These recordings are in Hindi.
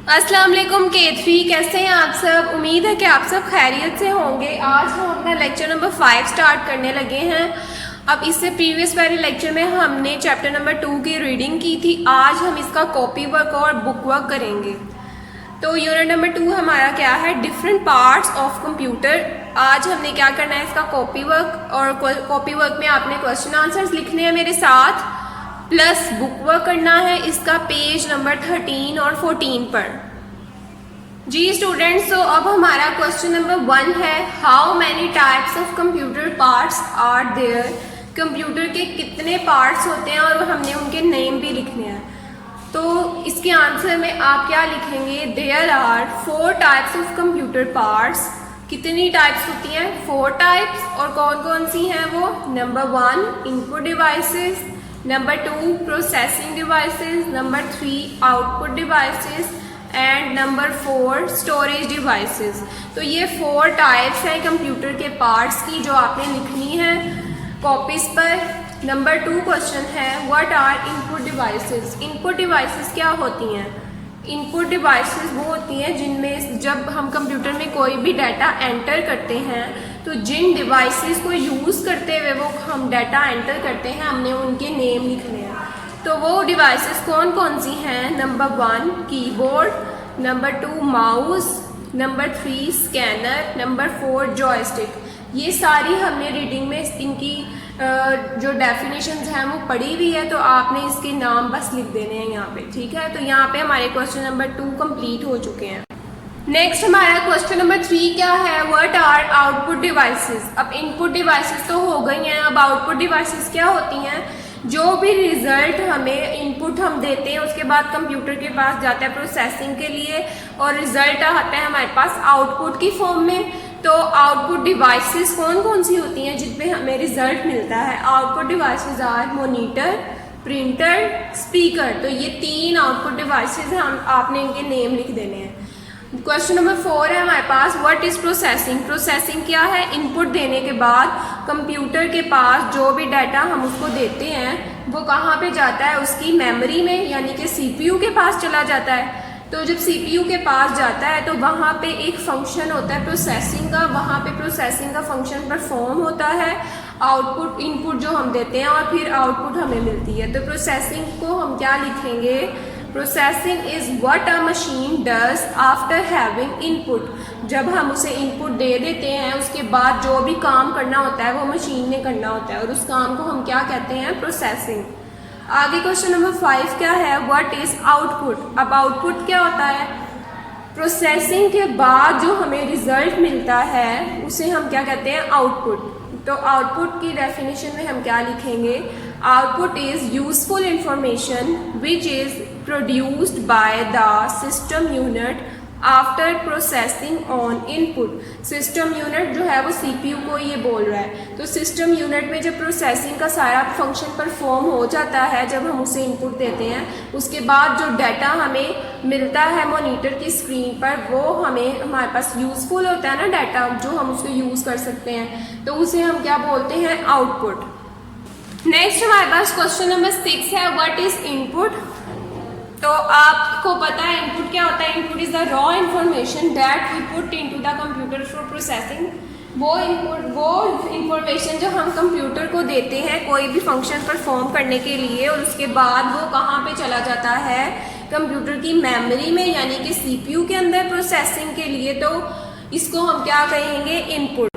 अस्सलाम वालेकुम केथरी, कैसे हैं आप सब। उम्मीद है कि आप सब खैरियत से होंगे। आज हम अपना लेक्चर नंबर 5 स्टार्ट करने लगे हैं। अब इससे प्रीवियस वाले लेक्चर में हमने चैप्टर नंबर 2 की रीडिंग की थी। आज हम इसका कॉपी वर्क और बुक वर्क करेंगे। तो यूनिट नंबर 2 हमारा क्या है, डिफरेंट पार्ट्स ऑफ कंप्यूटर। आज हमने क्या करना है, इसका कॉपी वर्क, और कॉपी वर्क में आपने क्वेश्चन आंसर्स लिखने हैं मेरे साथ, प्लस बुक वर्क करना है इसका पेज नंबर 13 और 14 पर। जी स्टूडेंट्स, तो अब हमारा क्वेश्चन नंबर 1 है, how many types of computer parts are there. Computer के कितने पार्ट्स होते हैं और हमने उनके नेम भी लिखने हैं। तो इसके आंसर में आप क्या लिखेंगे, there are 4 types of computer parts. कितनी टाइप्स होती हैं, 4 टाइप्स। और कौन कौन सी हैं वो, number 1 input devices, number 2 processing devices, number 3 output devices and number 4 storage devices. तो ये 4 टाइप्स हैं कंप्यूटर के पार्ट्स की जो आपने लिखनी है कॉपीज पर। नंबर 2 क्वेश्चन है, what are input devices. Input devices क्या होती हैं। इनपुट डिवाइसेस वो होती हैं जिनमें जब हम कंप्यूटर में कोई भी डाटा एंटर करते हैं तो जिन डिवाइसेस को यूज़ करते हुए वो हम डाटा एंटर करते हैं, हमने उनके नेम लिखने हैं। तो वो डिवाइसेस कौन कौन सी हैं, number 1 keyboard, number 2 mouse, number 3 scanner, number 4 joystick. ये सारी हमने रीडिंग में इनकी जो डेफिनेशंस हैं वो पढ़ी हुई है, तो आपने इसके नाम बस लिख देने हैं यहाँ पे, ठीक है। तो यहाँ पे हमारे क्वेश्चन नंबर 2 कंप्लीट हो चुके हैं। नेक्स्ट हमारा क्वेश्चन नंबर 3 क्या है, व्हाट आर आउटपुट डिवाइसेस। अब इनपुट डिवाइसेस तो हो गई हैं, अब आउटपुट डिवाइसेस क्या होती हैं, जो भी रिजल्ट हमें इनपुट हम देते हैं उसके बाद कंप्यूटर के पास जाता है प्रोसेसिंग के लिए और रिजल्ट आता है हमारे पास आउटपुट की फॉर्म में। तो आउटपुट डिवाइसेस कौन कौन सी होती हैं जिन पे हमें रिजल्ट मिलता है। Output devices are monitor, printer, speaker. तो ये 3 आउटपुट डिवाइसेस हैं, आपने इनके नेम लिख देने हैं। क्वेश्चन नंबर 4 है हमारे पास, व्हाट इज प्रोसेसिंग। प्रोसेसिंग क्या है, इनपुट देने के बाद कंप्यूटर के पास जो भी डाटा हम उसको देते हैं वो कहाँ पे जाता है, उसकी मेमोरी में, यानी कि सीपीयू के पास चला जाता है। तो जब सीपीयू के पास जाता है तो वहाँ पे एक फंक्शन होता है प्रोसेसिंग का, वहाँ पे प्रोसेसिंग का फंक्शन परफॉर्म होता है। आउटपुट इनपुट जो हम देते हैं और फिर आउटपुट हमें मिलती है। तो प्रोसेसिंग को हम क्या लिखेंगे, processing is what a machine does after having input. जब हम उसे इनपुट दे देते हैं उसके बाद जो भी काम करना होता है वो मशीन ने करना होता है और उस काम को हम क्या कहते हैं, प्रोसेसिंग। आगे क्वेश्चन नंबर 5 क्या है, व्हाट इज आउटपुट। अब आउटपुट क्या होता है, प्रोसेसिंग के बाद जो हमें रिजल्ट मिलता है उसे हम क्या कहते हैं, आउटपुट। तो आउटपुट की डेफिनेशन में हम क्या लिखेंगे, output is useful information which is produced by the system unit after processing on input. System unit जो है वो सीपीयू को ये बोल रहा है। तो सिस्टम यूनिट में जब प्रोसेसिंग का सारा फंक्शन परफॉर्म हो जाता है, जब हम उसे इनपुट देते हैं उसके बाद जो डाटा हमें मिलता है मॉनिटर की स्क्रीन पर वो हमें हमारे पास यूज़फुल होता है ना डाटा, जो हम उसको यूज़ कर सकते हैं, तो उसे हम क्या बोलते हैं, आउटपुट। नेक्स्ट हमारे पास क्वेश्चन नंबर 6 है, व्हाट इज इनपुट। तो आपको पता है इनपुट क्या होता है, input is the raw information that we put into the computer for processing. वो इंफॉर्मेशन जो हम कंप्यूटर को देते हैं कोई भी फंक्शन परफॉर्म करने के लिए, और उसके बाद वो कहाँ पे चला जाता है, कंप्यूटर की मेमोरी में, यानी कि सीपीयू के अंदर प्रोसेसिंग के लिए। तो इसको हम क्या कहेंगे, इनपुट।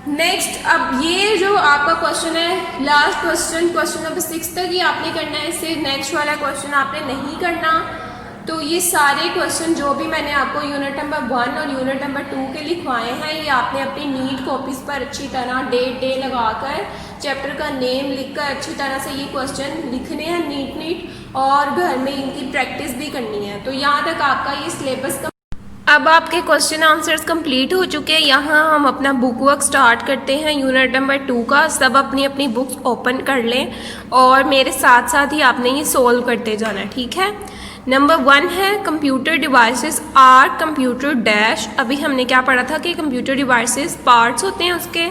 नेक्स्ट, अब ये जो आपका क्वेश्चन है लास्ट क्वेश्चन, क्वेश्चन नंबर 6 तक ही आपने करना है, इससे नेक्स्ट वाला क्वेश्चन आपने नहीं करना। तो ये सारे क्वेश्चन जो भी मैंने आपको यूनिट नंबर 1 और यूनिट नंबर 2 के लिखवाए हैं, ये आपने अपनी नीट कॉपीज पर अच्छी तरह डेट डे लगाकर चैप्टर का नेम लिखकर अच्छी तरह से ये क्वेश्चन लिखने हैं नीट, और घर में इनकी प्रैक्टिस भी करनी है। तो यहाँ तक आपका ये सिलेबस अब आपके क्वेश्चन आंसर्स कंप्लीट हो चुके हैं। यहाँ हम अपना बुक वर्क स्टार्ट करते हैं यूनिट नंबर 2 का। सब अपनी अपनी बुक्स ओपन कर लें और मेरे साथ साथ ही आपने ये सोल्व करते जाना है, ठीक है। नंबर 1 है, computer devices are computer dash. अभी हमने क्या पढ़ा था कि कंप्यूटर डिवाइसेस पार्ट्स होते हैं उसके।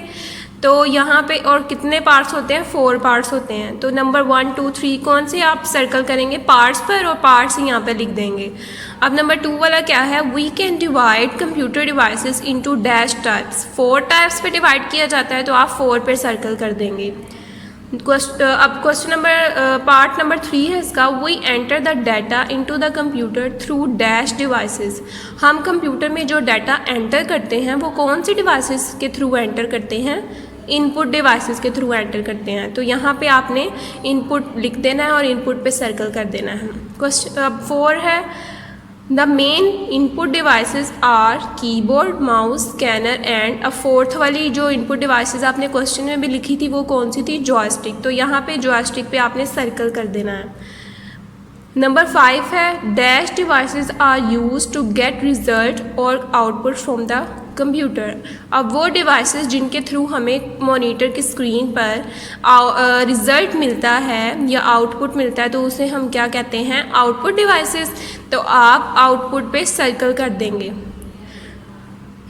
तो यहाँ पे और कितने पार्ट्स होते हैं, 4 पार्ट्स होते हैं। तो नंबर 1, 2, 3 कौन से आप सर्कल करेंगे पार्ट्स पर और पार्ट्स यहाँ पे लिख देंगे। अब नंबर 2 वाला क्या है, we can divide computer devices into dash types. 4 types पे डिवाइड किया जाता है तो आप 4 पे सर्कल कर देंगे। अब क्वेश्चन नंबर पार्ट नंबर 3 है इसका, we enter the data into the computer through dash devices. हम कंप्यूटर में जो डाटा एंटर करते हैं वो कौन सी डिवाइसेस के थ्रू एंटर करते हैं, इनपुट डिवाइसेस के थ्रू एंटर करते हैं। तो यहाँ पे आपने इनपुट लिख देना है और इनपुट पे सर्कल कर देना है। क्वेश्चन अब 4 है, the main input devices are keyboard, mouse, scanner and. अब 4th वाली जो इनपुट डिवाइसेस आपने क्वेश्चन में भी लिखी थी वो कौन सी थी, जॉयस्टिक। तो यहाँ पे जॉयस्टिक पे आपने सर्कल कर देना है। नंबर 5 है, dash devices are use to get result और आउटपुट फ्रॉम द कंप्यूटर। अब वो डिवाइसेस जिनके थ्रू हमें मॉनिटर की स्क्रीन पर रिज़ल्ट मिलता है या आउटपुट मिलता है तो उसे हम क्या कहते हैं, आउटपुट डिवाइसेस। तो आप आउटपुट पे सर्कल कर देंगे।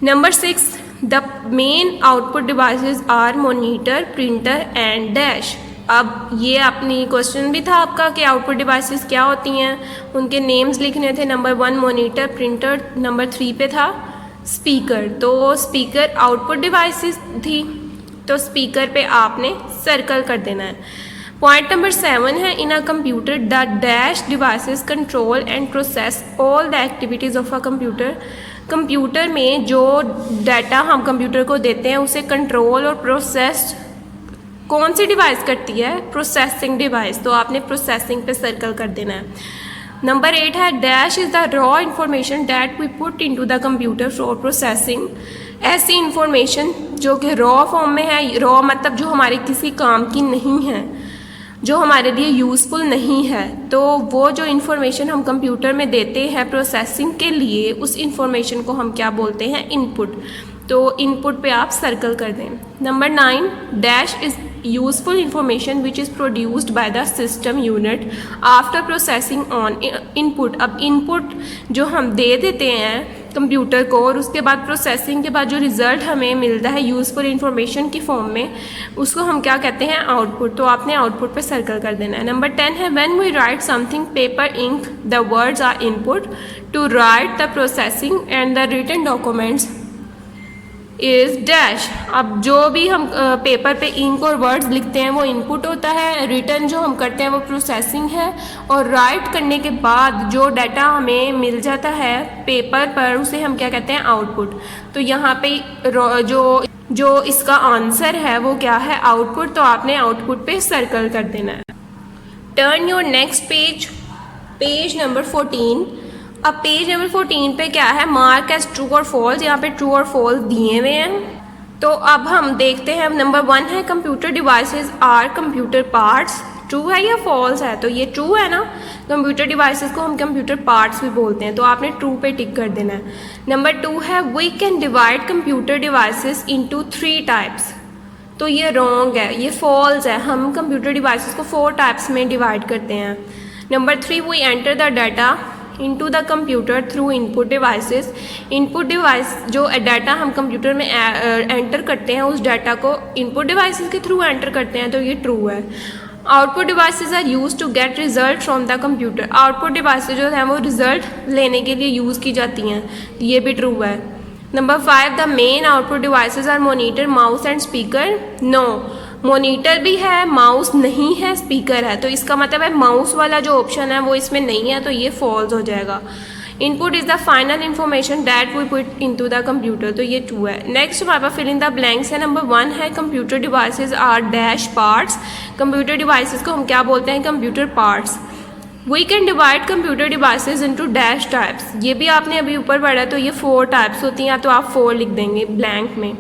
Number 6, the main output devices are monitor, printer and dash. अब ये अपनी क्वेश्चन भी था आपका कि आउटपुट डिवाइसेस क्या होती हैं, उनके नेम्स लिखने थे। नंबर 1 मॉनिटर, प्रिंटर, नंबर 3 पे था स्पीकर। तो स्पीकर आउटपुट डिवाइसेस थी तो स्पीकर पे आपने सर्कल कर देना है। पॉइंट नंबर 7 है, in a computer the dash devices control and process all the activities of a computer. Computer में जो डाटा हम कंप्यूटर को देते हैं उसे कंट्रोल और प्रोसेस कौन सी डिवाइस करती है, प्रोसेसिंग डिवाइस। तो आपने प्रोसेसिंग पे सर्कल कर देना है। नंबर 8 है, dash is the raw information that we put into the computer for processing. ऐसी इंफॉर्मेशन जो कि रॉ फॉर्म में है, रॉ मतलब जो हमारे किसी काम की नहीं है, जो हमारे लिए यूज़फुल नहीं है, तो वो जो इन्फॉर्मेशन हम कंप्यूटर में देते हैं प्रोसेसिंग के लिए, उस इन्फॉर्मेशन को हम क्या बोलते हैं, इनपुट। तो इनपुट पे आप सर्कल कर दें। Number 9, dash is useful information which is produced by the system unit after processing on input. अब इनपुट जो हम दे देते हैं कंप्यूटर को और उसके बाद प्रोसेसिंग के बाद जो रिज़ल्ट हमें मिलता है यूजफुल इंफॉर्मेशन की फॉर्म में, उसको हम क्या कहते हैं, आउटपुट। तो आपने आउटपुट पे सर्कल कर देना है। नंबर 10 है, when we write something paper ink the words are input to write the processing and the written documents is dash. अब जो भी हम पेपर पे इंक और वर्ड्स लिखते हैं वो इनपुट होता है, रिटर्न जो हम करते हैं वो प्रोसेसिंग है, और राइट करने के बाद जो डाटा हमें मिल जाता है पेपर पर उसे हम क्या कहते हैं, आउटपुट। तो यहाँ पे जो इसका आंसर है वो क्या है, आउटपुट। तो आपने आउटपुट पे सर्कल कर देना है। Turn your next page, page number 14। अब पेज नंबर 14 पे क्या है, मार्क एज ट्रू और फॉल्स। यहाँ पे ट्रू और फॉल्स दिए हुए हैं। तो अब हम देखते हैं। नंबर 1 है, computer devices are computer parts. True है या फॉल्स है, तो ये ट्रू है ना। कंप्यूटर डिवाइसेस को हम कंप्यूटर पार्ट्स भी बोलते हैं, तो आपने ट्रू पे टिक कर देना है। नंबर 2 है, we can divide computer devices into 3 types. तो ये रॉन्ग है, ये फॉल्स है। हम कंप्यूटर डिवाइसेस को 4 टाइप्स में डिवाइड करते हैं। Number 3, we enter the data into the computer through input devices. Input device जो डाटा हम कंप्यूटर में एंटर करते हैं उस डाटा को इनपुट डिवाइसेस के थ्रू एंटर करते हैं, तो ये ट्रू है। Output devices are use to get result from the computer. Output devices जो हैं वो रिजल्ट लेने के लिए यूज़ की जाती हैं, ये भी ट्रू है। Number 5, the main output devices are monitor, mouse and speaker. No, monitor भी है, माउस नहीं है, स्पीकर है। तो इसका मतलब है माउस वाला जो ऑप्शन है वो इसमें नहीं है, तो ये फॉल्स हो जाएगा। Input is the final information that we put into the computer, तो ये ट्रू है। नेक्स्ट हमारे पास फिल इन द ब्लैंक्स है। नंबर 1 है, computer devices are dash parts. Computer devices को हम क्या बोलते हैं, computer parts. We can divide computer devices into dash types. ये भी आपने अभी ऊपर पढ़ा, तो ये 4 टाइप्स होती हैं, तो आप 4 लिख देंगे ब्लैंक में।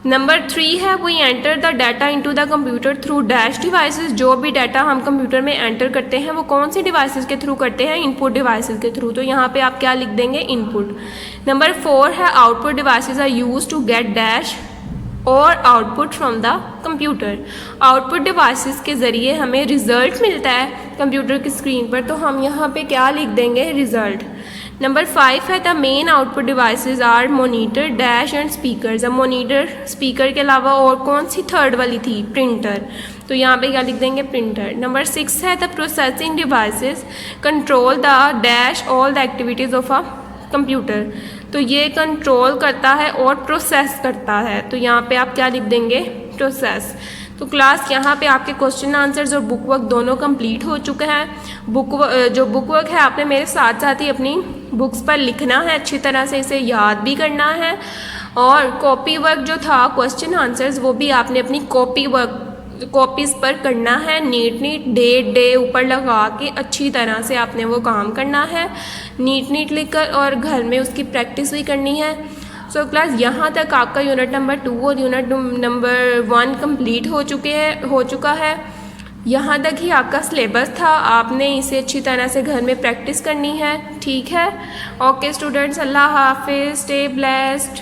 नंबर 3 है, we enter the data into the computer through dash devices. जो भी डाटा हम कंप्यूटर में एंटर करते हैं वो कौन सी डिवाइसेस के थ्रू करते हैं, इनपुट डिवाइसेस के थ्रू। तो यहाँ पे आप क्या लिख देंगे, इनपुट। नंबर 4 है, output devices are use to get dash और output from the computer. Output devices के ज़रिए हमें रिज़ल्ट मिलता है कंप्यूटर की स्क्रीन पर, तो हम यहाँ पे क्या लिख देंगे, रिज़ल्ट। नंबर 5 है the main output devices are monitor dash and speakers. अब मोनीटर स्पीकर के अलावा और कौन सी थर्ड वाली थी, प्रिंटर, तो यहाँ पे क्या लिख देंगे, प्रिंटर। नंबर 6 है the processing devices control the dash all the activities of a computer, तो ये कंट्रोल करता है और प्रोसेस करता है, तो यहाँ पे आप क्या लिख देंगे, प्रोसेस। तो क्लास यहाँ पे आपके क्वेश्चन आंसर्स और बुक वर्क दोनों कंप्लीट हो चुके हैं। जो बुक वर्क है आपने मेरे साथ साथ ही अपनी बुक्स पर लिखना है, अच्छी तरह से इसे याद भी करना है, और कॉपी वर्क जो था क्वेश्चन आंसर्स वो भी आपने अपनी कॉपीज़ पर करना है, नीट डेट डे ऊपर लगा के अच्छी तरह से आपने वो काम करना है, नीट लिखकर, और घर में उसकी प्रैक्टिस भी करनी है। सो क्लास यहाँ तक आपका यूनिट नंबर 2 और यूनिट नंबर 1 कंप्लीट हो चुका है। यहाँ तक ही आपका सिलेबस था, आपने इसे अच्छी तरह से घर में प्रैक्टिस करनी है, ठीक है। ओके स्टूडेंट्स, अल्लाह हाफिज़, स्टे ब्लेस्ड।